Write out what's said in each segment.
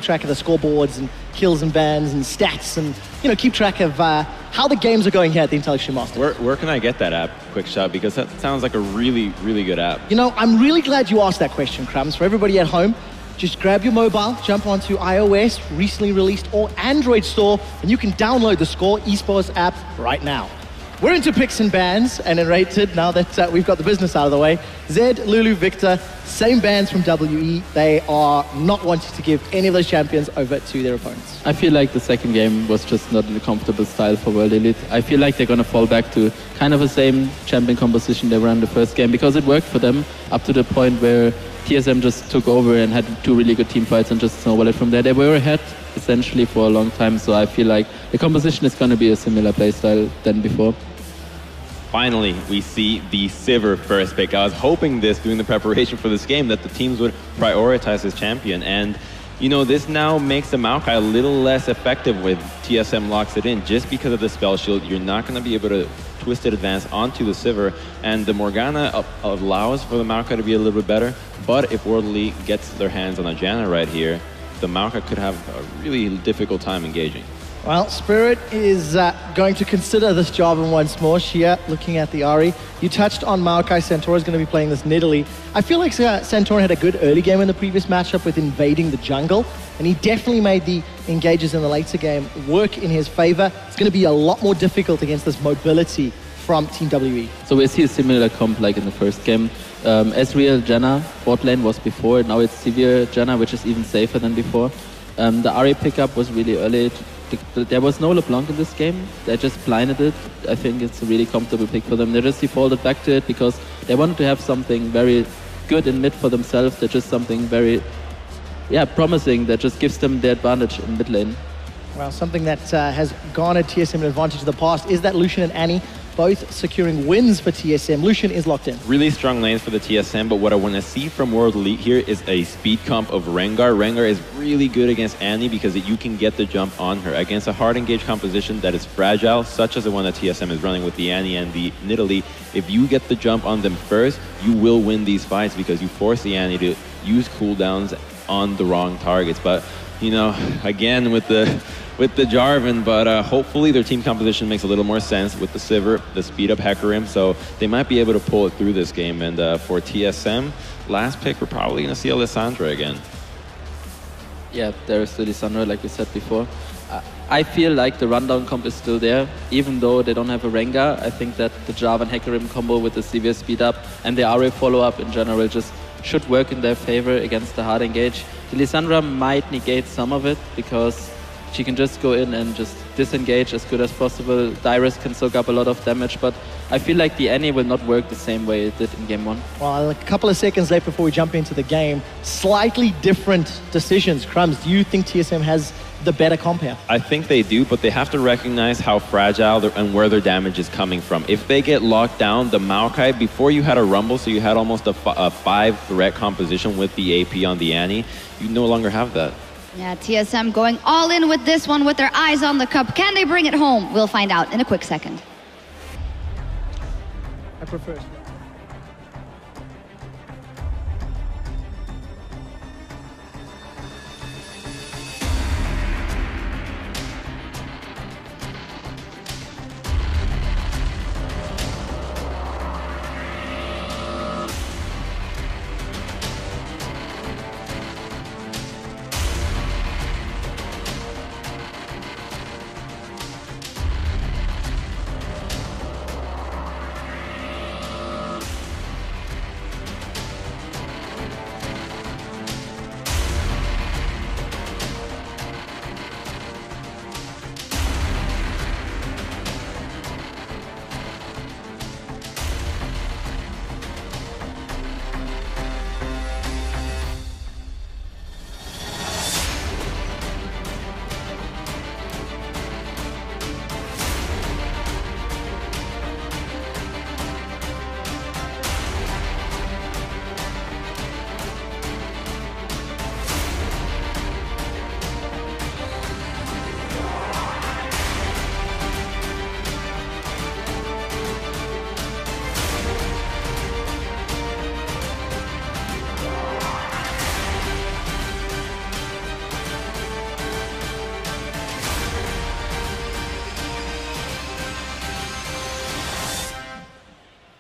keep track of the scoreboards and kills and bans and stats and, you know, keep track of how the games are going here at the Intelligent Masters. Where can I get that app, Quick Shot? Because that sounds like a really, really good app. You know, I'm really glad you asked that question, Crumbs. For everybody at home, just grab your mobile, jump onto iOS, recently released, or Android store, and you can download the Score Esports app right now. We're into picks and bans, and in Rated, now that we've got the business out of the way, Zed, Lulu, Victor, same bans from WE. They are not wanting to give any of those champions over to their opponents. I feel like the second game was just not in a comfortable style for World Elite. I feel like they're going to fall back to kind of the same champion composition they were in the first game, because it worked for them up to the point where TSM just took over and had two really good team fights and just snowballed it from there. They were ahead essentially for a long time, so I feel like the composition is going to be a similar playstyle than before. Finally, we see the Sivir first pick. I was hoping this, doing the preparation for this game, that the teams would prioritize this champion. And, you know, this now makes the Maokai a little less effective with TSM locks it in. Just because of the spell shield, you're not going to be able to twisted advance onto the Sivir. And the Morgana allows for the Maokai to be a little bit better. But if World Elite gets their hands on a Janna right here, the Maokai could have a really difficult time engaging. Well, Spirit is going to consider this Jarvan once more. Shia, looking at the Ahri. You touched on Maokai. Centaur is going to be playing this Nidalee. I feel like Centaur had a good early game in the previous matchup with invading the jungle, and he definitely made the engages in the later game work in his favor. It's going to be a lot more difficult against this mobility from Team WE. So we see a similar comp like in the first game. Ezreal Janna, bot lane was before, now it's Sivir Janna, which is even safer than before. The Ahri pickup was really early. There was no LeBlanc in this game. They just blinded it. I think it's a really comfortable pick for them. They just defaulted back to it because they wanted to have something very good in mid for themselves. They're just something very, promising that just gives them the advantage in mid lane. Well, something that has garnered TSM an advantage in the past is that Lucian and Annie both securing wins for TSM. Lucian is locked in. Really strong lanes for the TSM, but what I want to see from World Elite here is a speed comp of Rengar. Rengar is really good against Annie because you can get the jump on her. Against a hard engage composition that is fragile, such as the one that TSM is running with the Annie and the Nidalee, if you get the jump on them first, you will win these fights because you force the Annie to use cooldowns on the wrong targets. But, you know, again with the Jarvan, but hopefully their team composition makes a little more sense with the Sivir, the speed up Hecarim, so they might be able to pull it through this game. And for TSM, last pick, we're probably going to see Alessandra again. Yeah, there is the Alessandra, like we said before. I feel like the rundown comp is still there, even though they don't have a Rengar. I think that the Jarvan Hecarim combo with the Sivir speed up and the Ahri follow up in general just should work in their favor against the hard engage. The Alessandra might negate some of it because she can just go in and just disengage as good as possible. Dyrus can soak up a lot of damage, but I feel like the Annie will not work the same way it did in game one. Well, a couple of seconds left before we jump into the game. Slightly different decisions. Crumbs, do you think TSM has the better comp here? I think they do, but they have to recognize how fragile and where their damage is coming from. If they get locked down, the Maokai, before you had a Rumble, so you had almost a 5-threat composition with the AP on the Annie, you no longer have that. Yeah, TSM going all in with this one with their eyes on the cup. Can they bring it home? We'll find out in a quick second. I prefer.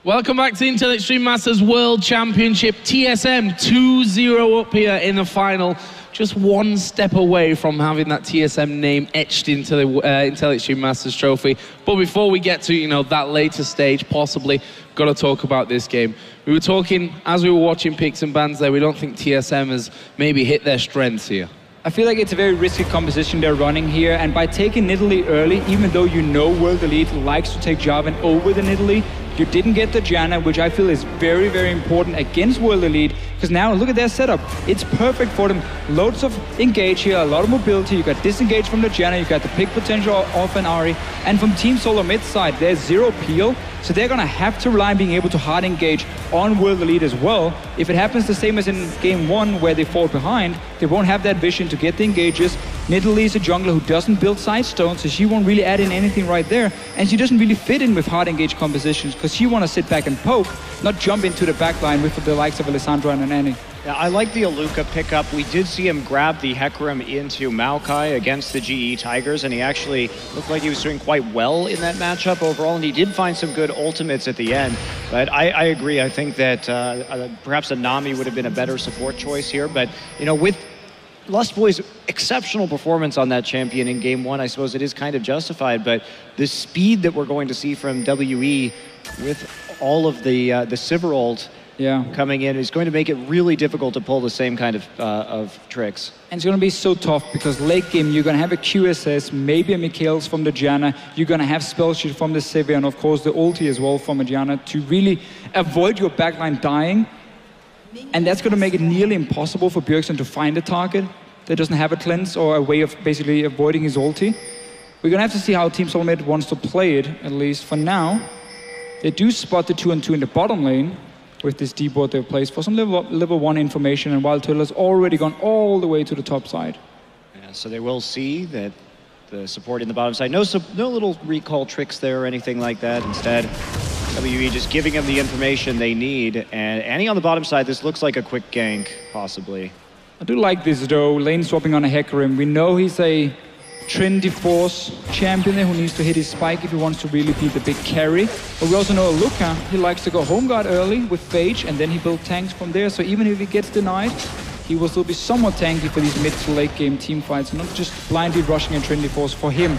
Welcome back to Intel Extreme Masters World Championship. TSM 2-0 up here in the final. Just one step away from having that TSM name etched into the Intel Extreme Masters trophy. But before we get to, that later stage, possibly, got to talk about this game. We were talking, as we were watching picks and bans there, we don't think TSM has maybe hit their strengths here. I feel like it's a very risky composition they're running here, and by taking Nidalee early, even though World Elite likes to take Jarvan over the Nidalee, you didn't get the Janna, which I feel is very, very important against World Elite, because now look at their setup. It's perfect for them. Loads of engage here, a lot of mobility. You got disengage from the Janna, you got the pick potential off an Ahri, and from Team Solomid side, there's 0 peel, so they're gonna have to rely on being able to hard engage on World Elite as well. If it happens the same as in game 1 where they fall behind, they won't have that vision to get the engages. Nidalee is a jungler who doesn't build side stones, so she won't really add in anything right there, and she doesn't really fit in with hard engage compositions because she wants to sit back and poke, not jump into the backline with the likes of Alessandra and Annie. Yeah, I like the Aluka pickup. We did see him grab the Hecarim into Maokai against the GE Tigers, and he actually looked like he was doing quite well in that matchup overall, and he did find some good ultimates at the end. But I agree. I think that perhaps a Nami would have been a better support choice here. But, with Lustboy's exceptional performance on that champion in game 1, I suppose it is kind of justified, but the speed that we're going to see from WE with all of the Sivir ult coming in is going to make it really difficult to pull the same kind of tricks. And it's going to be so tough because late game you're going to have a QSS, maybe a Mikhails from the Janna, you're going to have spell shield from the Sivir, and of course the ulti as well from a Janna to really avoid your backline dying. And that's going to make it nearly impossible for Bjergsen to find a target that doesn't have a cleanse or a way of basically avoiding his ulti. We're going to have to see how Team Solomid wants to play it, at least for now. They do spot the 2-on-2 in the bottom lane with this D-board they've placed for some level 1 information, and Wild Turtle's already gone all the way to the top side. Yeah, so they will see that the support in the bottom side. No little recall tricks there or anything like that. Instead, WE just giving them the information they need. And Annie on the bottom side, this looks like a quick gank, possibly. I do like this though, lane swapping on a Hecarim. We know he's a trendy force champion there who needs to hit his spike if he wants to really be the big carry. But we also know Luca, he likes to go home guard early with Phage, and then he builds tanks from there. So even if he gets denied, he will still be somewhat tanky for these mid to late game team fights, not just blindly rushing a trendy force for him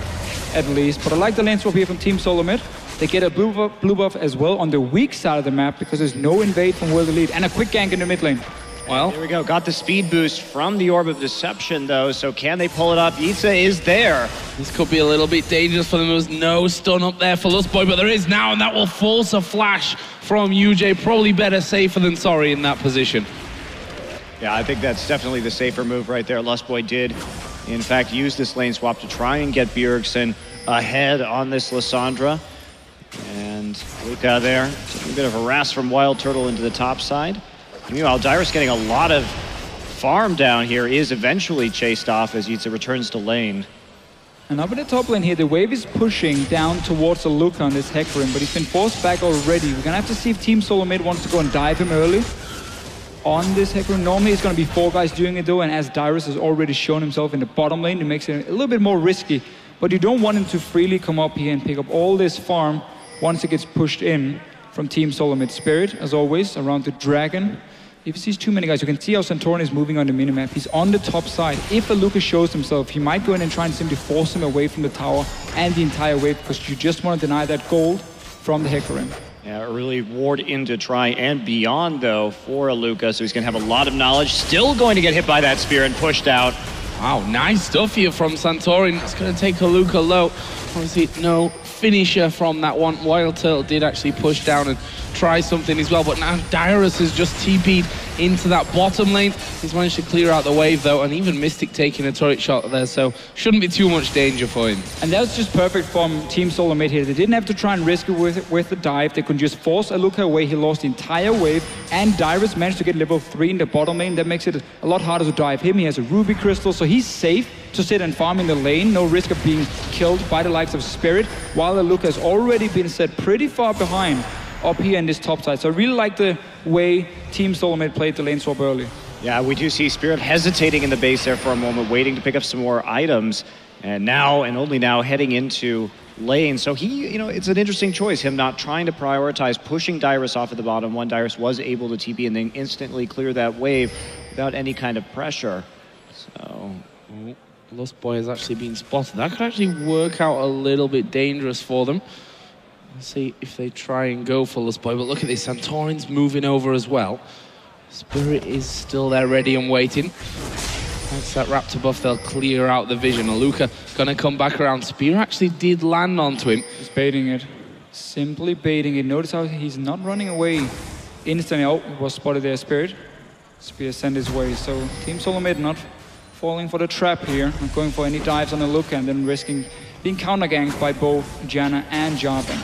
at least. But I like the lane swap here from Team Solomid. They get a blue buff as well on the weak side of the map because there's no invade from World Elite, and a quick gank in the mid lane. Well, there we go. Got the speed boost from the Orb of Deception, though. So can they pull it up? Yiza is there. This could be a little bit dangerous for them. There was no stun up there for Lustboy, but there is now, and that will force a flash from UJ. Probably better safer than sorry in that position. Yeah, I think that's definitely the safer move right there. Lustboy did, in fact, use this lane swap to try and get Bjergsen ahead on this Lissandra. And Luca there, taking a bit of harass from Wild Turtle into the top side. Meanwhile, Dyrus getting a lot of farm down here, is eventually chased off as Yiza returns to lane. And up in the top lane here, the wave is pushing down towards the Luca on this Hecarim, but he's been forced back already. We're gonna have to see if Team Solomid wants to go and dive him early on this Hecarim. Normally it's gonna be 4 guys doing it though, and as Dyrus has already shown himself in the bottom lane, it makes it a little bit more risky. But you don't want him to freely come up here and pick up all this farm once it gets pushed in from Team Solomid. Spirit, as always, around the dragon. If he sees too many guys, you can see how Santorin is moving on the minimap. He's on the top side. If a Lucas shows himself, he might go in and try and simply force him away from the tower and the entire wave, because you just want to deny that gold from the Hecarim. Yeah, really ward into try and beyond, though, for Aluka, so he's going to have a lot of knowledge. Still going to get hit by that spear and pushed out. Wow, nice stuff here from Santorin. It's going to take Aluka low. Obviously, no finisher from that one. Wild Turtle did actually push down and try something as well, but now Dyrus has just TP'd into that bottom lane. He's managed to clear out the wave though, and even Mystic taking a turret shot there, so shouldn't be too much danger for him. And that was just perfect from Team Solomid here. They didn't have to try and risk it with the dive. They could just force Aluka away. He lost the entire wave, and Dyrus managed to get level 3 in the bottom lane. That makes it a lot harder to dive him. He has a Ruby Crystal, so he's safe to sit and farm in the lane. No risk of being killed by the likes of Spirit, while Aluka has already been set pretty far behind up here in this top side. So I really like the way Team Solomid played the lane swap early. Yeah, we do see Spirit hesitating in the base there for a moment, waiting to pick up some more items. And now, and only now, heading into lane. So he, you know, it's an interesting choice, him not trying to prioritize pushing Dyrus off at the bottom when Dyrus was able to TP and then instantly clear that wave without any kind of pressure. So... Lust Boy has actually been spotted. That could actually work out a little bit dangerous for them. Let's see if they try and go for Lust Boy. But look at this, Santorin's moving over as well. Spirit is still there ready and waiting. Thanks to that Raptor buff, they'll clear out the vision. Aluka gonna come back around. Spear actually did land onto him. He's baiting it. Simply baiting it. Notice how he's not running away instantly. Oh, he was spotted there, Spirit. Spear sent his way. So Team Solomid not falling for the trap here, not going for any dives on Aluka and then risking being counter-ganked by both Janna and Jarvan.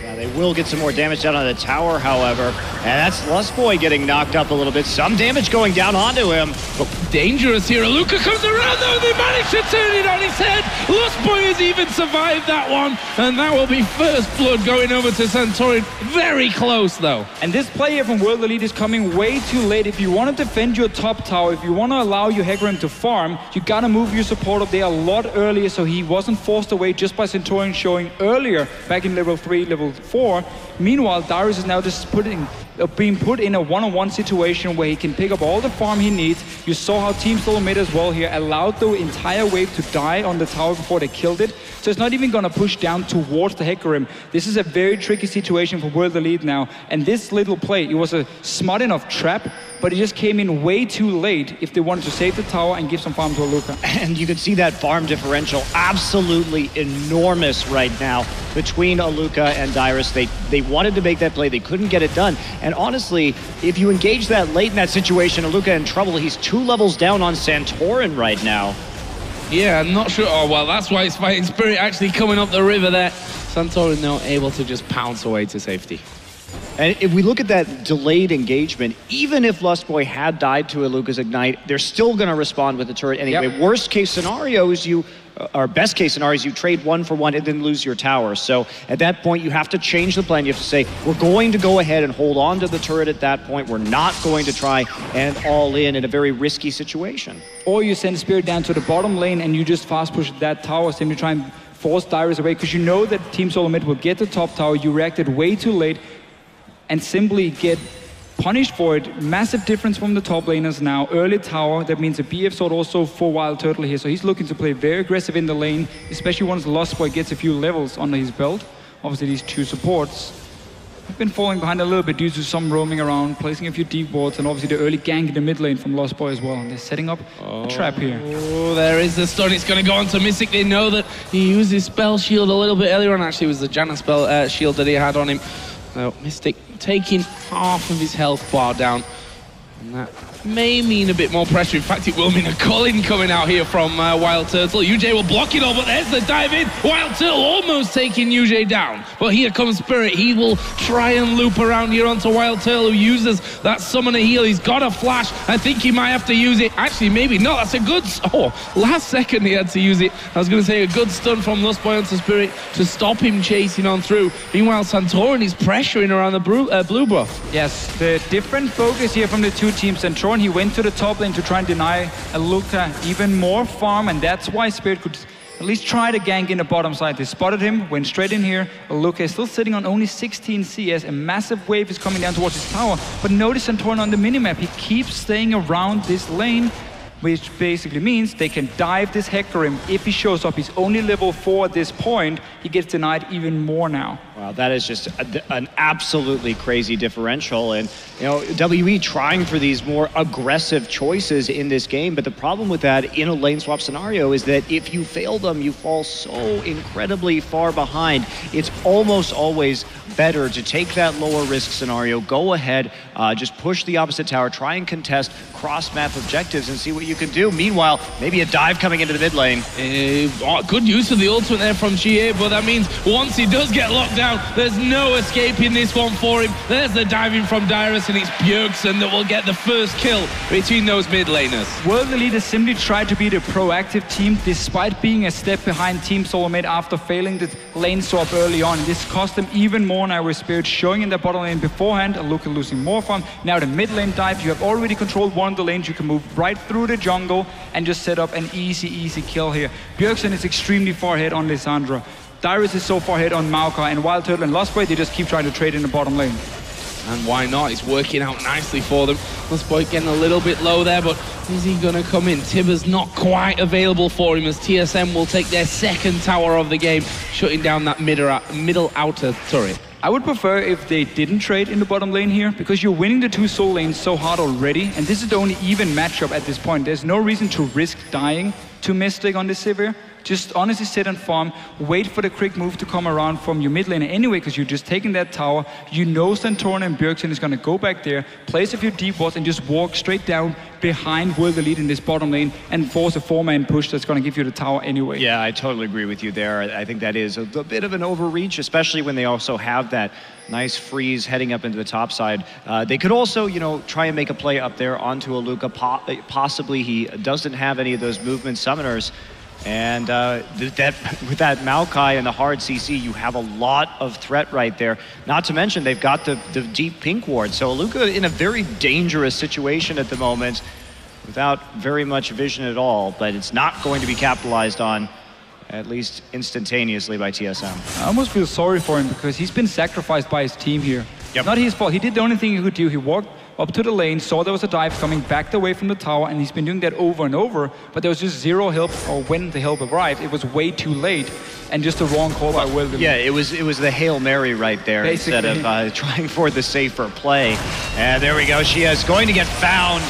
Yeah, they will get some more damage down on the tower, however. And that's Lust Boy getting knocked up a little bit. Some damage going down onto him. Oh, dangerous here. Aluka comes around though. They managed to turn it on his head. Lust Boy has even survived that one. And that will be first blood going over to Santorin. Very close though. And this play here from World Elite is coming way too late. If you want to defend your top tower, if you want to allow your Hecarim to farm, you got to move your support up there a lot earlier so he wasn't forced away just by Santorin showing earlier back in level 3, level 4. Meanwhile, Dyrus is now just being put in a one-on-one situation where he can pick up all the farm he needs. You saw how Team Solomid as well here allowed the entire wave to die on the tower before they killed it. So it's not even going to push down towards the Hecarim. This is a very tricky situation for World Elite now. And this little play, it was a smart enough trap, but it just came in way too late if they wanted to save the tower and give some farm to Aluka. And you can see that farm differential absolutely enormous right now between Aluka and Dyrus. They wanted to make that play, they couldn't get it done. And honestly, if you engage that late in that situation, Aluka in trouble. He's 2 levels down on Santorin right now. Yeah, I'm not sure. Oh, well, that's why it's fighting Spirit actually coming up the river there. Santorin now able to just pounce away to safety. And if we look at that delayed engagement, even if Lust Boy had died to Aluka's Ignite, they're still going to respond with the turret anyway. Yep. Worst case scenario is or best case scenario is you trade 1 for 1 and then lose your tower. So at that point, you have to change the plan. You have to say, we're going to go ahead and hold on to the turret at that point. We're not going to try and all in a very risky situation. Or you send Spirit down to the bottom lane and you just fast push that tower, simply try and force Dyrus away, because you know that Team Solomid will get the top tower. You reacted way too late and simply get punished for it. Massive difference from the top laners now. Early tower, that means a BF sword also for Wild Turtle here. So he's looking to play very aggressive in the lane, especially once Lust Boy gets a few levels under his belt. Obviously these 2 supports have been falling behind a little bit due to some roaming around, placing a few deep wards, and obviously the early gank in the mid lane from Lust Boy as well. And they're setting up a trap here. Oh, there is the stun. It's going to go on to Mystic. They know that he used his spell shield a little bit earlier on. Actually, it was the Janna spell shield that he had on him. So Mystic taking half of his health bar down. And that may mean a bit more pressure. In fact, it will mean a Colin coming out here from Wild Turtle. UJ will block it all, but there's the dive in. Wild Turtle almost taking UJ down. But here comes Spirit. He will try and loop around here onto Wild Turtle, who uses that summoner heal. He's got a flash. I think he might have to use it. Actually, maybe not. That's a good... Oh, last second he had to use it. I was going to say a good stun from Lust Boy onto Spirit to stop him chasing on through. Meanwhile, Santorin is pressuring around the blue buff. Yes, the different focus here from the 2 teams. Santorin, he went to the top lane to try and deny Aluka even more farm, and that's why Spirit could at least try to gank in the bottom side. They spotted him, went straight in here. Aluka is still sitting on only 16 CS. A massive wave is coming down towards his tower, but notice Santorin on the minimap, he keeps staying around this lane, which basically means they can dive this Hecarim. If he shows up, he's only level 4 at this point, he gets denied even more now. Wow, that is just an absolutely crazy differential. And, you know, WE trying for these more aggressive choices in this game, but the problem with that in a lane swap scenario is that if you fail them, you fall so incredibly far behind. It's almost always better to take that lower risk scenario, go ahead, just push the opposite tower, try and contest cross-map objectives and see what you can do. Meanwhile, maybe a dive coming into the mid lane. Good use of the ultimate there from GA, but that means once he does get locked down, there's no escaping this one for him. There's the diving from Dyrus, and it's Bjergsen that will get the first kill between those mid laners. World Elite has simply tried to be the proactive team despite being a step behind Team Solomid after failing the lane swap early on. This cost them even more now with Spirit showing in the bottom lane beforehand, Aluka losing more farm. Now the mid lane dive, you have already controlled one of the lanes, you can move right through the jungle and just set up an easy kill here. Bjergsen is extremely far ahead on Lissandra. Dyrus is so far ahead on Maokai, and Wild Turtle and Lostboy, they just keep trying to trade in the bottom lane. And why not? It's working out nicely for them. Lostboy getting a little bit low there, but is he going to come in? Tibber's not quite available for him as TSM will take their second tower of the game, shutting down that middle outer turret. I would prefer if they didn't trade in the bottom lane here, because you're winning the 2 soul lanes so hard already, and this is the only even matchup at this point. There's no reason to risk dying to Mystic on this Sivir. Just honestly sit and farm, wait for the quick move to come around from your mid lane anyway, because you're just taking that tower. You know Santorin and Bjergsen is going to go back there, place a few deep wards, and just walk straight down behind World Elite in this bottom lane and force a 4-man push that's going to give you the tower anyway. Yeah, I totally agree with you there. I think that is a bit of an overreach, especially when they also have that nice freeze heading up into the top side. They could also, you know, try and make a play up there onto a Luca. Possibly he doesn't have any of those movement summoners. And with that Maokai and the hard CC, you have a lot of threat right there. Not to mention, they've got the deep pink ward. So Luca in a very dangerous situation at the moment without very much vision at all. But it's not going to be capitalized on, at least instantaneously, by TSM. I almost feel sorry for him because he's been sacrificed by his team here. Yep. Not his fault. He did the only thing he could do. He walked up to the lane, saw there was a dive coming, backed away from the tower, and he's been doing that over and over, but there was just zero help, or when the help arrived, it was way too late, and just a wrong call by Will. Yeah, it was the Hail Mary right there, basically, instead of trying for the safer play. And there we go, she is going to get found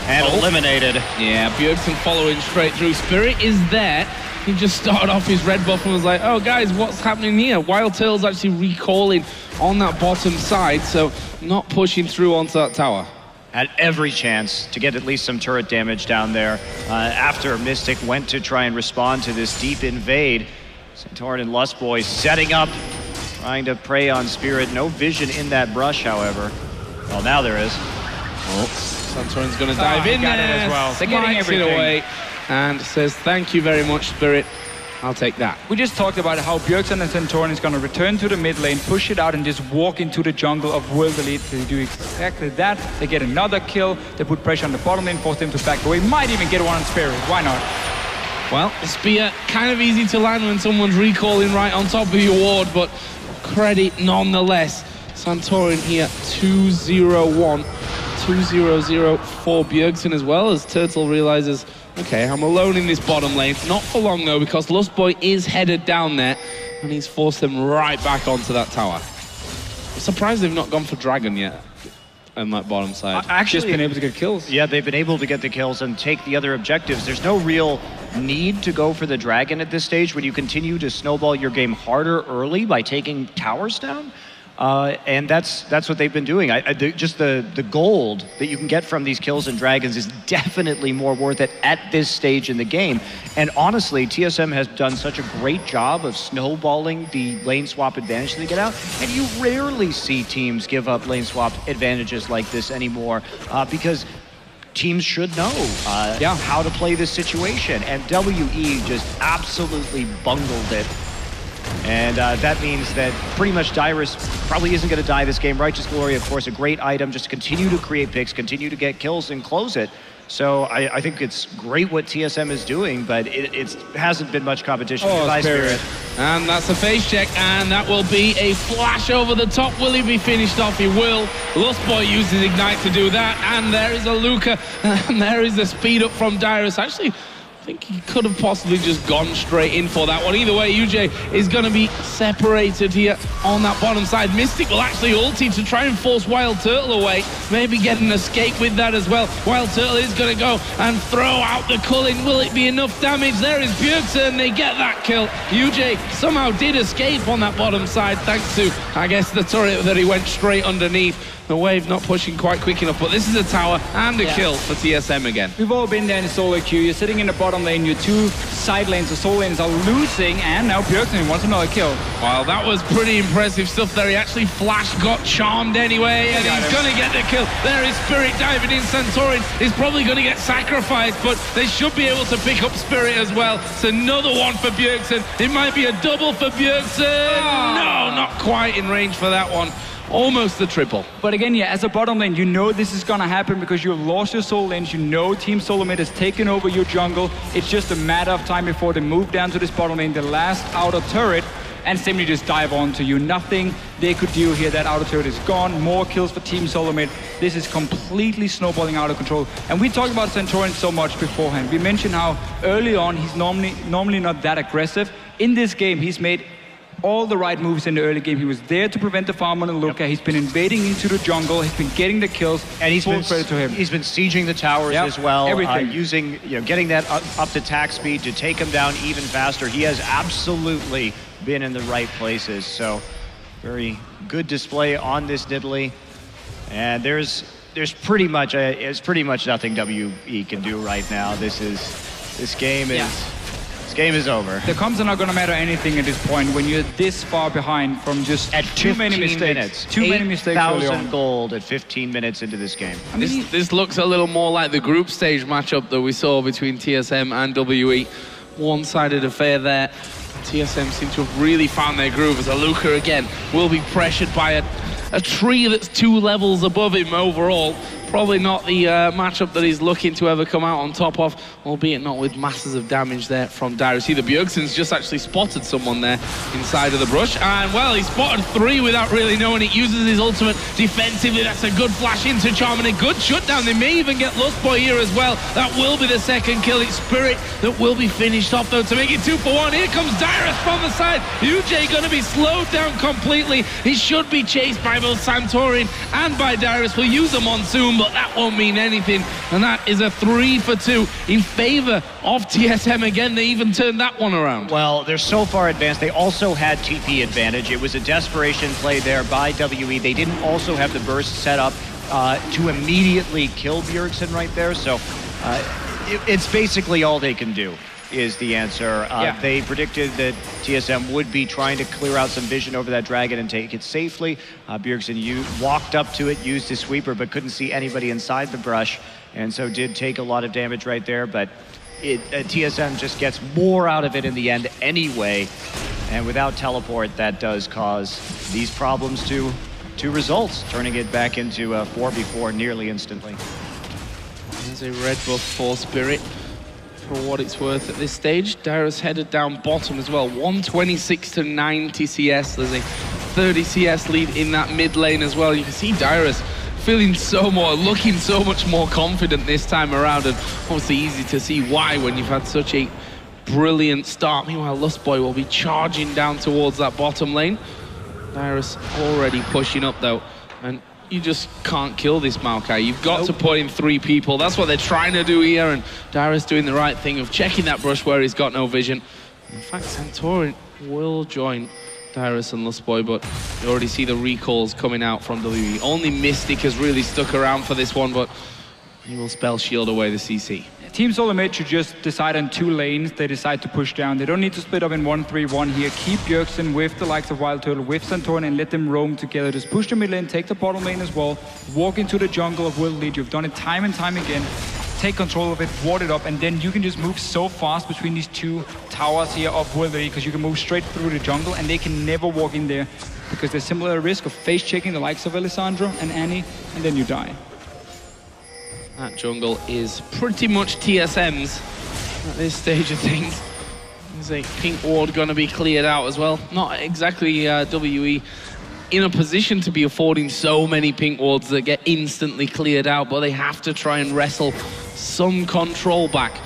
and eliminated. Yeah, Bjergsen following straight through. Spirit is there. He just started off his red buff and was like, oh guys, what's happening here? Wild Turtle's actually recalling on that bottom side, so not pushing through onto that tower. Had every chance to get at least some turret damage down there after Mystic went to try and respond to this deep invade. Santorin and Lustboy setting up, trying to prey on Spirit. No vision in that brush, however. Well, now there is. Oh, Santorin's going to dive in there, as well. They're getting everything it away, and says, thank you very much, Spirit. I'll take that. We just talked about how Bjergsen and Santorin is going to return to the mid lane, push it out, and just walk into the jungle of World Elite. They do exactly that. They get another kill. They put pressure on the bottom lane, force them to back away. Might even get one on Spirit. Why not? Well, the spear, kind of easy to land when someone's recalling right on top of your ward, but credit nonetheless. Santorin here, 2-0-1. 2-0-0 for Bjergsen as well, as Turtle realizes, okay, I'm alone in this bottom lane. Not for long though, because Lustboy is headed down there, and he's forced them right back onto that tower. I'm surprised they've not gone for Dragon yet on that bottom side. Actually, just been able to get kills. Yeah, they've been able to get the kills and take the other objectives. There's no real need to go for the Dragon at this stage when you continue to snowball your game harder early by taking towers down. And that's what they've been doing. Just the gold that you can get from these kills and dragons is definitely more worth it at this stage in the game. And honestly, TSM has done such a great job of snowballing the lane swap advantage they get out. And you rarely see teams give up lane swap advantages like this anymore because teams should know how to play this situation. And WE just absolutely bungled it. And that means that pretty much Dyrus probably isn't going to die this game. Righteous Glory, of course, a great item just to continue to create picks, continue to get kills and close it. So I think it's great what TSM is doing, but it hasn't been much competition. Goodbye, Spirit. And that's a face check, and that will be a flash over the top. Will he be finished off? He will. Lustboy uses Ignite to do that, and there is a Luca, and there is the speed up from Dyrus. Actually, I think he could have possibly just gone straight in for that one. Either way, UJ is going to be separated here on that bottom side. Mystic will actually ulti to try and force Wild Turtle away. Maybe get an escape with that as well. Wild Turtle is going to go and throw out the culling. Will it be enough damage? There is Bjergsen. They get that kill. UJ somehow did escape on that bottom side thanks to, I guess, the turret that he went straight underneath. The wave not pushing quite quick enough, but this is a tower and a kill for TSM again. We've all been there in solo queue. You're sitting in the bottom lane, your two side lanes, the solo lanes are losing, and now Bjergsen wants another kill. Wow, that was pretty impressive stuff there. He actually flashed, got charmed anyway, and he's going to get the kill. There is Spirit diving in. Santorin is probably going to get sacrificed, but they should be able to pick up Spirit as well. It's another one for Bjergsen. It might be a double for Bjergsen. No, not quite in range for that one. Almost the triple. But again, yeah, as a bottom lane, you know this is gonna happen because you've lost your soul lanes. You know Team Solomid has taken over your jungle. It's just a matter of time before they move down to this bottom lane, the last outer turret. and Semi just dive onto you. Nothing they could do here. That auto turret is gone. More kills for Team Solomid. This is completely snowballing out of control. And we talked about Santorin so much beforehand. We mentioned how early on he's normally not that aggressive. In this game, he's made all the right moves in the early game. He was there to prevent the farm on the Luca. He's been invading into the jungle. He's been getting the kills. And he's been credit to him. He's been sieging the towers as well. Everything. Using, getting that up to attack speed to take him down even faster. He has absolutely been in the right places. So very good display on this Nidalee. And there's pretty much nothing WE can do right now. This game is over. The comps are not going to matter anything at this point when you're this far behind from just at too many mistakes. Too many mistakes early on. 8,000 gold at 15 minutes into this game. I mean, this looks a little more like the group stage matchup that we saw between TSM and WE. One-sided affair there. TSM seem to have really found their groove as Aluka again will be pressured by a tree that's 2 levels above him overall. Probably not the matchup that he's looking to ever come out on top of, albeit not with masses of damage there from Dyrus. See, the Bjergsen's just actually spotted someone there inside of the brush, and well, he spotted 3 without really knowing it. Uses his ultimate defensively. That's a good flash into Charm and a good shutdown. They may even get Lustboy here as well. That will be the second kill. It's Spirit that will be finished off though to make it 2 for 1. Here comes Dyrus from the side. UJ gonna be slowed down completely. He should be chased by both Santorin and by Dyrus. We'll use a Monsoon, but that won't mean anything, and that is a 3 for 2 in favor of TSM again. They even turned that one around. Well, they're so far advanced. They also had TP advantage. It was a desperation play there by WE. They didn't also have the burst set up to immediately kill Bjergsen right there, so it's basically all they can do is the answer. They predicted that TSM would be trying to clear out some vision over that dragon and take it safely. Bjergsen walked up to it, used his sweeper, but couldn't see anybody inside the brush, and so did take a lot of damage right there, but TSM just gets more out of it in the end anyway, and without teleport, that does cause these problems to result, turning it back into a 4v4 nearly instantly. There's a red buff for Spirit. For what it's worth at this stage, Dyrus headed down bottom as well. 126 to 90 CS. There's a 30 CS lead in that mid lane as well. You can see Dyrus feeling looking so much more confident this time around, and obviously easy to see why when you've had such a brilliant start. Meanwhile, Lustboy will be charging down towards that bottom lane. Dyrus already pushing up though, and you just can't kill this Maokai. You've got to put in 3 people. That's what they're trying to do here, and Dyrus doing the right thing of checking that brush where he's got no vision. In fact, Santorin will join Dyrus and Lustboy, but you already see the recalls coming out from WE. Only Mystic has really stuck around for this one, but he will spell shield away the CC. Team Solomid should just decide on 2 lanes they decide to push down. They don't need to split up in 1-3-1 here. Keep Bjergsen with the likes of Wild Turtle, with Santorin, and let them roam together. Just push the mid lane, take the bottom lane as well. Walk into the jungle of World Elite. You've done it time and time again. Take control of it, ward it up, and then you can just move so fast between these 2 towers here of World Elite, because you can move straight through the jungle, and they can never walk in there, because there's similar risk of face checking the likes of Alessandro and Annie, and then you die. That jungle is pretty much TSM's at this stage of things. There's a pink ward going to be cleared out as well. Not exactly WE in a position to be affording so many pink wards that get instantly cleared out, but they have to try and wrestle some control back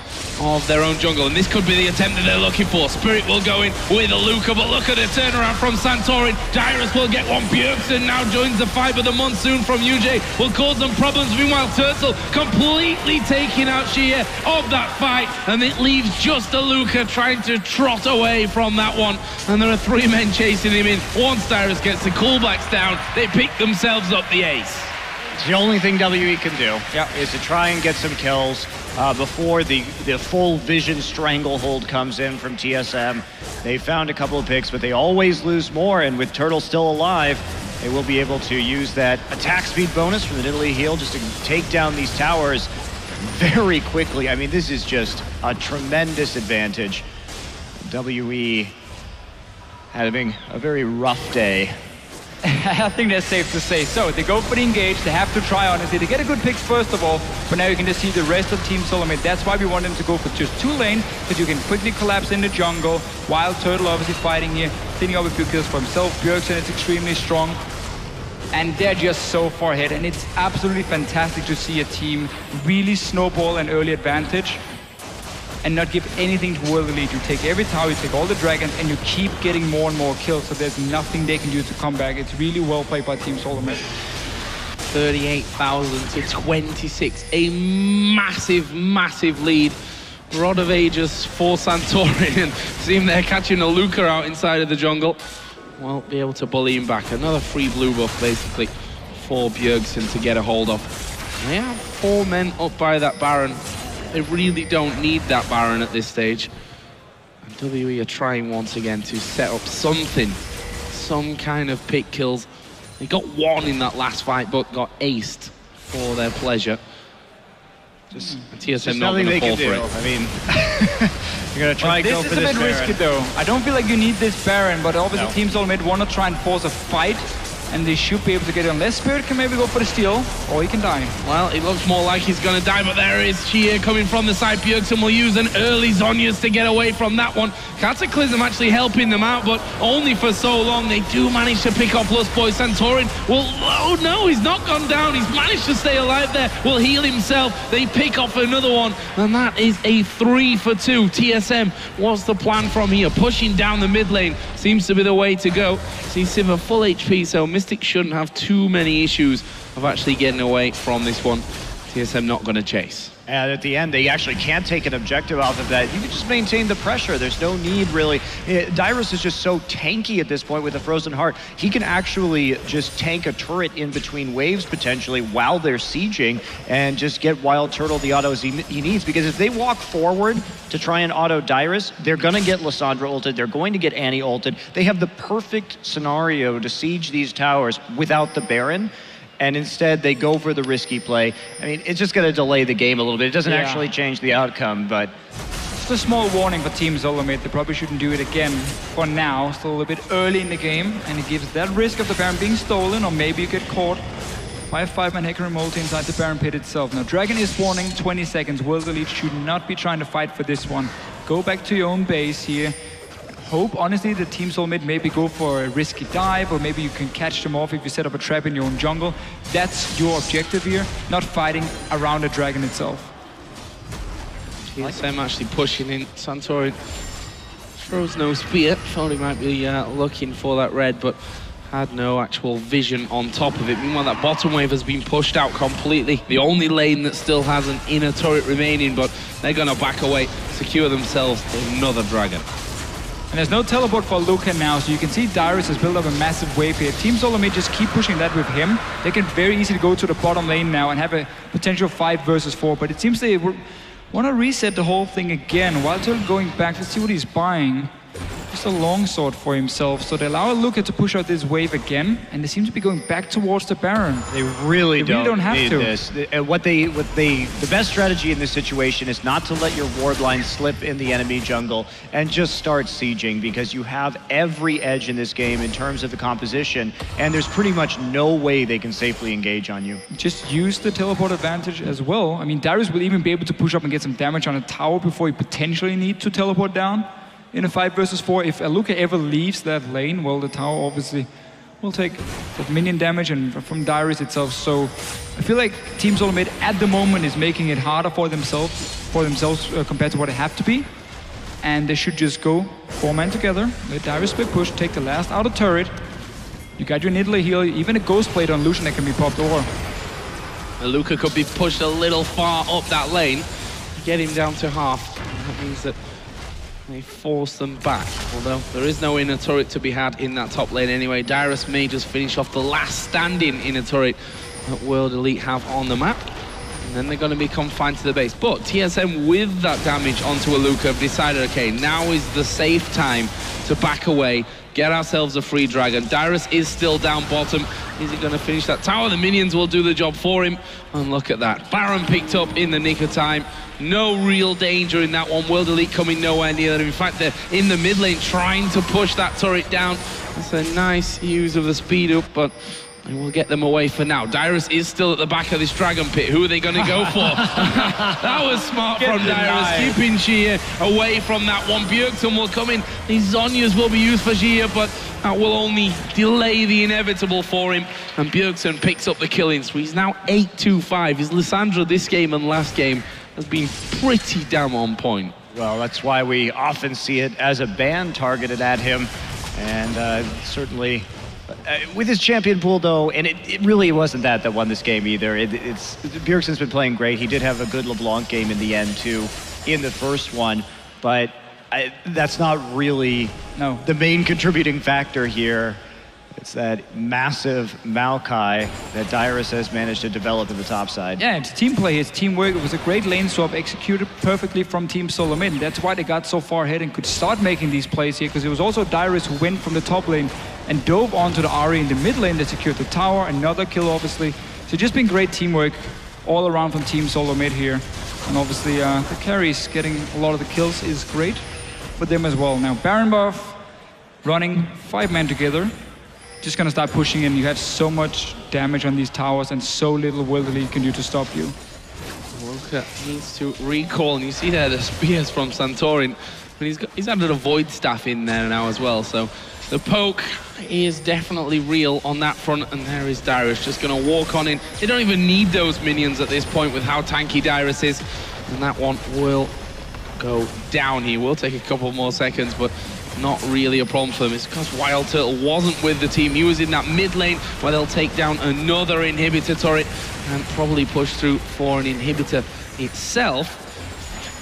of their own jungle, and this could be the attempt that they're looking for. Spirit will go in with a Luca, but look at the turnaround from Santorin. Dyrus will get one. Bjergsen now joins the fight, but the Monsoon from UJ will cause them problems. Meanwhile, Turtle completely taking out Shia of that fight, and it leaves just a Luca trying to trot away from that one, and there are 3 men chasing him in. Once Dyrus gets the callbacks down, they pick themselves up the ace. It's the only thing WE can do is to try and get some kills before the full vision stranglehold comes in from TSM. They found a couple of picks, but they always lose more, and with Turtle still alive, they will be able to use that attack speed bonus from the Nidalee heal just to take down these towers very quickly. I mean, this is just a tremendous advantage. WE having a very rough day I think that's safe to say. So they go for the engage, they have to try honestly. They get a good pick first of all, but now you can just see the rest of Team Solomid. That's why we want them to go for just 2 lanes, because you can quickly collapse in the jungle. Wild Turtle obviously fighting here, cleaning up a few kills for himself. Bjergsen is extremely strong. And they're just so far ahead, and it's absolutely fantastic to see a team really snowball an early advantage and not give anything to World Elite. You take every tower, you take all the dragons, and you keep getting more and more kills, so there's nothing they can do to come back. It's really well played by Team Solomid. 38,000 to 26, a massive, massive lead. Rod of Ages for Santorin. See him there catching a Luca out inside of the jungle. Won't be able to bully him back. Another free blue buff, basically, for Bjergsen to get a hold of. They have 4 men up by that Baron. They really don't need that Baron at this stage. And WE are trying once again to set up something, some kind of pick kills. They got 1 in that last fight, but got aced for their pleasure. TSM not going to fall for it. I mean, you're going to try and go for this Baron. This is a bit risky though. I don't feel like you need this Baron, but obviously Team Solomid want to try and force a fight, and they should be able to get it unless Spirit can maybe go for the steal, or he can die. Well, it looks more like he's going to die, but there is Chia coming from the side. Bjergsen will use an early Zhonya's to get away from that one. Cataclysm actually helping them out, but only for so long. They do manage to pick off Lust Boy. Santorin will... Oh no, he's not gone down. He's managed to stay alive there. Will heal himself. They pick off another one, and that is a 3 for 2. TSM was the plan from here. Pushing down the mid lane seems to be the way to go. See Sivir full HP, so Mystic shouldn't have too many issues of actually getting away from this one. TSM not going to chase. And at the end, they actually can't take an objective off of that. You can just maintain the pressure. There's no need, really. Dyrus is just so tanky at this point with a Frozen Heart. He can actually just tank a turret in between waves, potentially, while they're sieging, and just get Wild Turtle the autos he needs. Because if they walk forward to try and auto Dyrus, they're going to get Lissandra ulted. They're going to get Annie ulted. They have the perfect scenario to siege these towers without the Baron. And instead, they go for the risky play. I mean, it's just going to delay the game a little bit. It doesn't actually change the outcome, but... Just a small warning for Team Solomid. They probably shouldn't do it again for now. Still a little bit early in the game, and it gives that risk of the Baron being stolen, or maybe you get caught by a 5-man Hecarim multi inside the Baron pit itself. Now, Dragon is warning 20 seconds. World Elite should not be trying to fight for this one. Go back to your own base here. Hope, honestly, the Team Solomid maybe go for a risky dive, or maybe you can catch them off if you set up a trap in your own jungle. That's your objective here, not fighting around the dragon itself. TSM actually pushing in. Santorin throws no spear. Thought he might be looking for that red, but had no actual vision on top of it. Meanwhile, that bottom wave has been pushed out completely. The only lane that still has an inner turret remaining, but they're going to back away, secure themselves another dragon. And there's no teleport for Luca now, so you can see Dyrus has built up a massive wave here. Team Solomid just keep pushing that with him. They can very easily go to the bottom lane now and have a potential 5 versus 4, but it seems they want to reset the whole thing again. Wild Turtle going back, let's see what he's buying. Just a longsword for himself, so they allow Luca to push out this wave again, and they seem to be going back towards the Baron. They really don't have need to. This. The best strategy in this situation is not to let your ward line slip in the enemy jungle and just start sieging, because you have every edge in this game in terms of the composition, and there's pretty much no way they can safely engage on you. Just use the teleport advantage as well. I mean, Dyrus will even be able to push up and get some damage on a tower before he potentially need to teleport down. In a 5 versus 4, if Luca ever leaves that lane, well, the tower obviously will take that minion damage and from Dyrus itself. So I feel like Team Solomid at the moment is making it harder for themselves compared to what it have to be. And they should just go 4-man together, let Dyrus split push, take the last outer turret. You got your Nidalee heal, even a Ghost Plate on Lucian that can be popped over. Luca could be pushed a little far up that lane, get him down to half. That means that they force them back, although there is no inner turret to be had in that top lane anyway. Dyrus may just finish off the last standing inner turret that World Elite have on the map, and then they're going to be confined to the base. But TSM, with that damage onto a Luca, have decided, okay, now is the safe time to back away, get ourselves a free dragon. Dyrus is still down bottom. Is he going to finish that tower? The minions will do the job for him. And look at that. Baron picked up in the nick of time. No real danger in that one. World Elite coming nowhere near them. In fact, they're in the mid lane trying to push that turret down. That's a nice use of the speed up, but we'll get them away for now. Dyrus is still at the back of this dragon pit. Who are they going to go for? That was smart from Dyrus, keeping Xia away from that one. Bjergsen will come in. These Zhonya's will be used for Xia, but that will only delay the inevitable for him. And Bjergsen picks up the killing. So he's now 8-2-5. His Lissandra this game and last game has been pretty damn on point. Well, that's why we often see it as a ban targeted at him. And certainly, with his champion pool, though, and it really wasn't that won this game either. Bjergsen's been playing great. He did have a good LeBlanc game in the end, too, in the first one. But that's not really the main contributing factor here. It's that massive Maokai that Dyrus has managed to develop in the top side. Yeah, it's team play, it's teamwork. It was a great lane swap executed perfectly from Team Solomid. That's why they got so far ahead and could start making these plays here, because it was also Dyrus who went from the top lane and dove onto the Ahri in the mid lane that secured the tower. Another kill, obviously. So just been great teamwork all around from Team Solomid here. And obviously the carries getting a lot of the kills is great for them as well. Now Baron buff running 5 men together. Just gonna start pushing in. You have so much damage on these towers and so little World Elite can do to stop you. Walker needs to recall, and you see there the spears from Santorin. But he's added a Void Staff in there now as well, so the poke is definitely real on that front, and there is Dyrus just gonna walk on in. They don't even need those minions at this point with how tanky Dyrus is, and that one will go down. He will take a couple more seconds, but not really a problem for them. It's because Wild Turtle wasn't with the team. He was in that mid lane where they'll take down another inhibitor turret and probably push through for an inhibitor itself.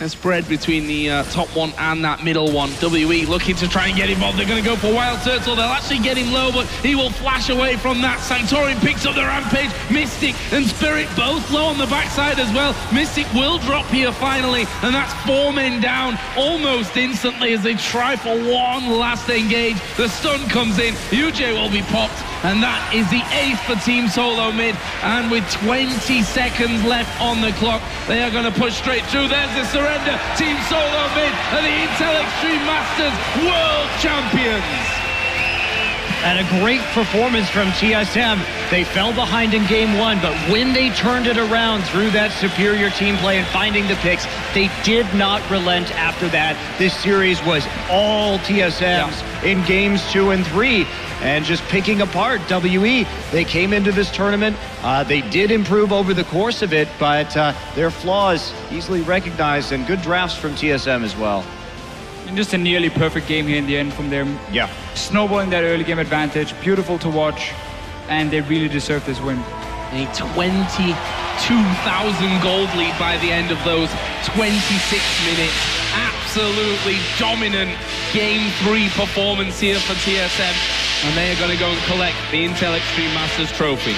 And spread between the top one and that middle one. WE looking to try and get involved. They're going to go for Wild Turtle. They'll actually get him low, but he will flash away from that. Santorin picks up the Rampage. Mystic and Spirit both low on the backside as well. Mystic will drop here finally, and that's 4 men down almost instantly as they try for one last engage. The stun comes in. UJ will be popped, and that is the 8th for Team Solomid. And with 20 seconds left on the clock, they are going to push straight through. There's the surrender. Team Solomid are the Intel Extreme Masters World Champions. And a great performance from TSM. They fell behind in game 1, but when they turned it around through that superior team play and finding the picks, they did not relent after that. This series was all TSM's in games 2 and 3. And just picking apart WE. They came into this tournament. They did improve over the course of it, but their flaws easily recognized, and good drafts from TSM as well. And just a nearly perfect game here in the end from them. Yeah. Snowballing that early game advantage. Beautiful to watch. And they really deserve this win. A 22,000 gold lead by the end of those 26 minutes. Absolutely dominant Game 3 performance here for TSM. And they are going to go and collect the Intel Extreme Masters trophy.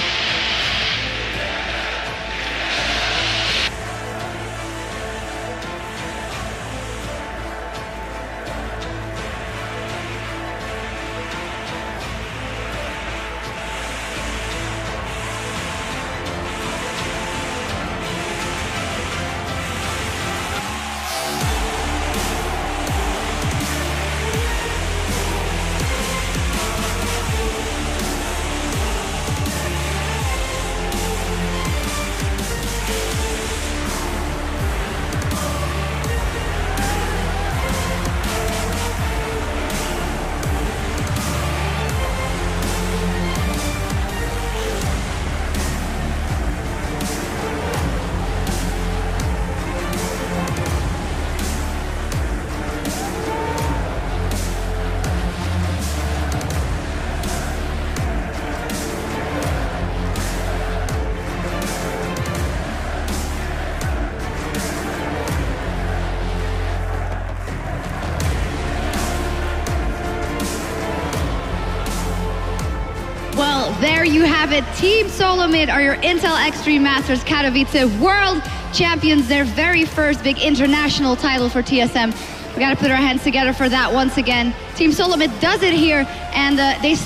There you have it. Team Solomid are your Intel Extreme Masters Katowice World Champions, their very first big international title for TSM. We got to put our hands together for that once again. Team Solomid does it here, and they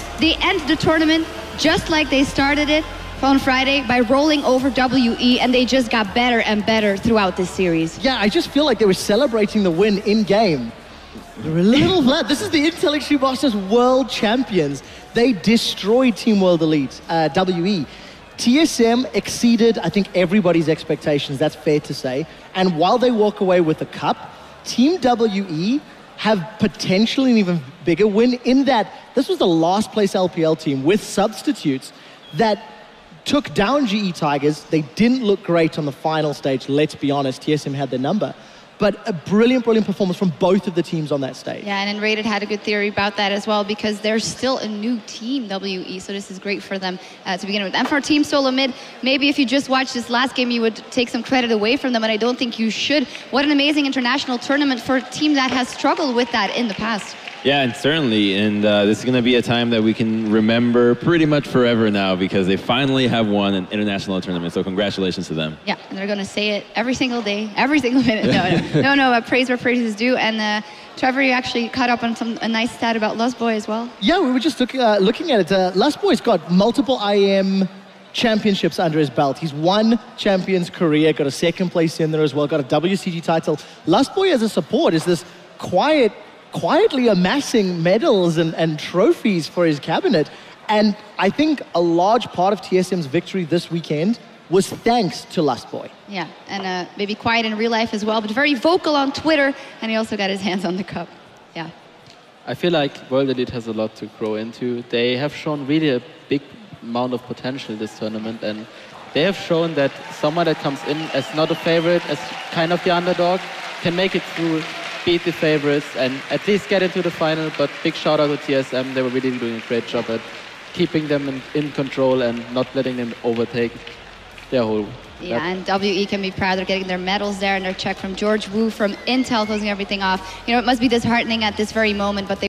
end the tournament just like they started it on Friday by rolling over WE, and they just got better and better throughout this series. Yeah, I just feel like they were celebrating the win in-game. They're a little flat. This is the Intel Extreme Masters World Champions. They destroyed Team World Elite, WE. TSM exceeded, I think, everybody's expectations, that's fair to say. And while they walk away with the cup, Team WE have potentially an even bigger win in that this was the last place LPL team with substitutes that took down GE Tigers. They didn't look great on the final stage, let's be honest. TSM had their number. But a brilliant, brilliant performance from both of the teams on that stage. Yeah, and Rated had a good theory about that as well, because they're still a new team, WE, so this is great for them to begin with. And for Team Solomid, maybe if you just watched this last game, you would take some credit away from them, and I don't think you should. What an amazing international tournament for a team that has struggled with that in the past. Yeah, and certainly, and this is going to be a time that we can remember pretty much forever now, because they finally have won an international tournament, so congratulations to them. Yeah, and they're going to say it every single day, every single minute. No, praise where praise is due. And Trevor, you actually caught up on a nice stat about Lustboy as well. Yeah, we were just looking at it. Lustboy's got multiple IEM championships under his belt. He's won Champions Korea, got a second place in there as well, got a WCG title. Lustboy as a support is this quietly amassing medals and trophies for his cabinet. And I think a large part of TSM's victory this weekend was thanks to Lustboy. Yeah, and maybe quiet in real life as well, but very vocal on Twitter, and he also got his hands on the cup. Yeah. I feel like World Elite has a lot to grow into. They have shown really a big amount of potential this tournament, and they have shown that someone that comes in as not a favorite, as kind of the underdog, can make it through, beat the favorites, and at least get into the final. But big shout out to TSM. They were really doing a great job at keeping them in control and not letting them overtake their whole. Yeah, and WE can be proud. They're getting their medals there and their check from George Wu from Intel closing everything off. You know, it must be disheartening at this very moment, but they